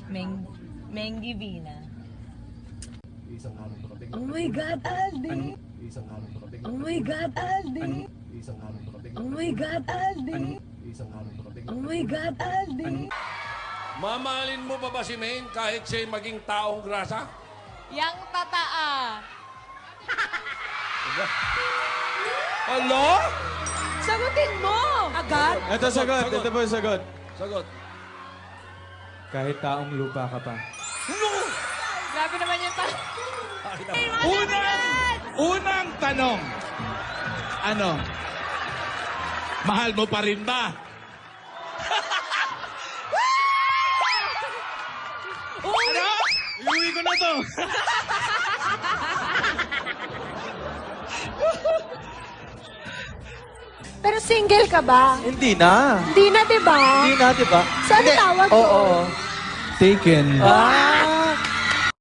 Mengivina. Isang araw parating. Oh my God, Aldi! Isang araw parating. Oh my God, Aldi! Isang araw parating. Oh my God, Aldi! Isang araw parating. Oh my God, Aldi! Mamahalin mo pa ba si Maine kahit siya'y maging taong grasa? Yang tataa. Alo? Sagutin mo! Agad? Ito sagot. Ito po yung sagot. Sagot. Kahit taong lupa ka pa. Grabe naman yung Unang tanong. Ano? Mahal mo pa rin ba? Ano? Iuwi ko na to. Pero single ka ba? Hindi na. Hindi na, di ba? Hindi na, di ba? Saan tawag Oo. doon? Taken. Ah!